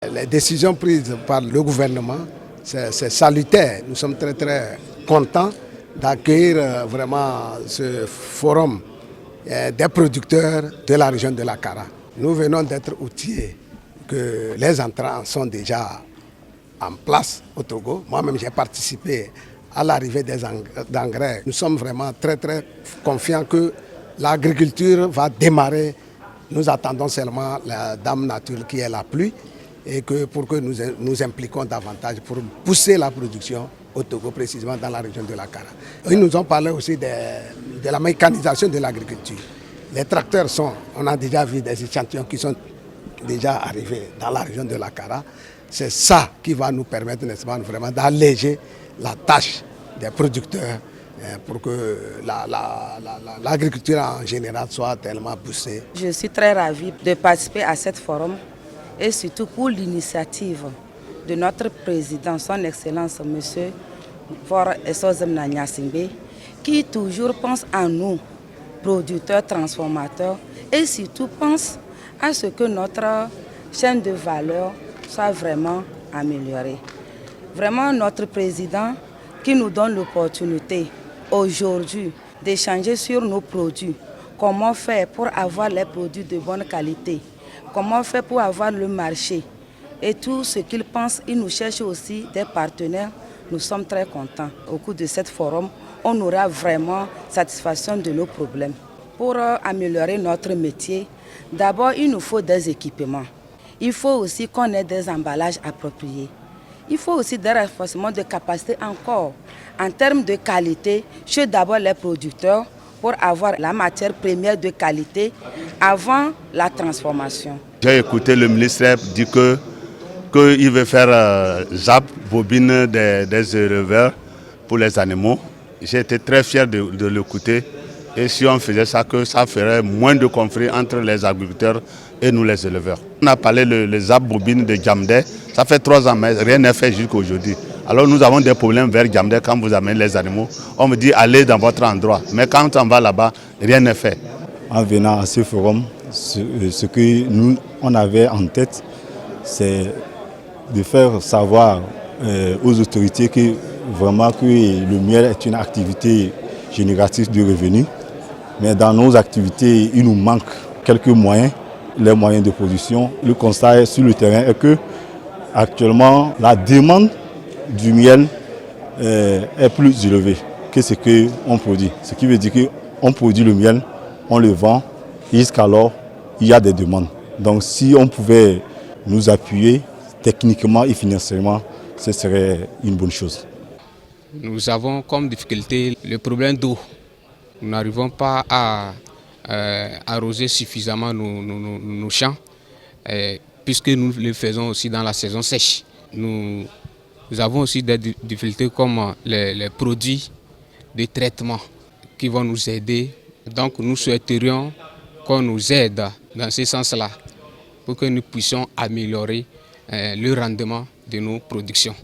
Les décisions prises par le gouvernement, c'est salutaire. Nous sommes très contents d'accueillir vraiment ce forum des producteurs de la région de la Kara. Nous venons d'être outillés, que les entrants sont déjà en place au Togo. Moi-même, j'ai participé à l'arrivée des engrais. Nous sommes vraiment très confiants que l'agriculture va démarrer. Nous attendons seulement la dame nature qui est la pluie et que pour que nous impliquons davantage pour pousser la production au Togo, précisément dans la région de la Kara. Ils nous ont parlé aussi de la mécanisation de l'agriculture. Les tracteurs on a déjà vu des échantillons qui sont déjà arrivés dans la région de la Kara. C'est ça qui va nous permettre, n'est-ce pas, vraiment d'alléger la tâche des producteurs pour que l'agriculture en général soit tellement poussée. Je suis très ravie de participer à ce forum et surtout pour l'initiative de notre président, son Excellence, M. Faure Essozem Nanyasingbe, qui toujours pense à nous, producteurs, transformateurs, et surtout pense à ce que notre chaîne de valeur soit vraiment améliorée. Vraiment, notre président qui nous donne l'opportunité aujourd'hui d'échanger sur nos produits, comment faire pour avoir les produits de bonne qualité, comment faire pour avoir le marché et tout ce qu'il pense. Il nous cherche aussi des partenaires. Nous sommes très contents. Au cours de ce forum, on aura vraiment satisfaction de nos problèmes. Pour améliorer notre métier, d'abord, il nous faut des équipements. Il faut aussi qu'on ait des emballages appropriés. Il faut aussi des renforcements de capacité encore. En termes de qualité, chez d'abord les producteurs pour avoir la matière première de qualité avant la transformation. J'ai écouté le ministre dire qu'il veut faire ZAP, bobine des éleveurs pour les animaux. J'ai été très fier de l'écouter. Et si on faisait ça, que ça ferait moins de conflits entre les agriculteurs et nous les éleveurs. On a parlé de ZAP bobine de Djamdé. Ça fait 3 ans, mais rien n'est fait jusqu'à aujourd'hui. Alors nous avons des problèmes vers Djamdé quand vous amenez les animaux. On me dit allez dans votre endroit. Mais quand on va là-bas, rien n'est fait. En venant à ce forum, ce que nous on avait en tête, c'est de faire savoir aux autorités que vraiment que le miel est une activité génératrice de revenus. Mais dans nos activités, il nous manque quelques moyens, les moyens de production. Le constat sur le terrain est que actuellement la demande du miel est plus élevée que ce qu'on produit. Ce qui veut dire qu'on produit le miel, on le vend, et jusqu'alors il y a des demandes. Donc si on pouvait nous appuyer techniquement et financièrement, ce serait une bonne chose. Nous avons comme difficulté le problème d'eau. Nous n'arrivons pas à arroser suffisamment nos champs, puisque nous le faisons aussi dans la saison sèche. Nous avons aussi des difficultés comme les produits de traitement qui vont nous aider. Donc nous souhaiterions qu'on nous aide dans ce sens-là pour que nous puissions améliorer le rendement de nos productions.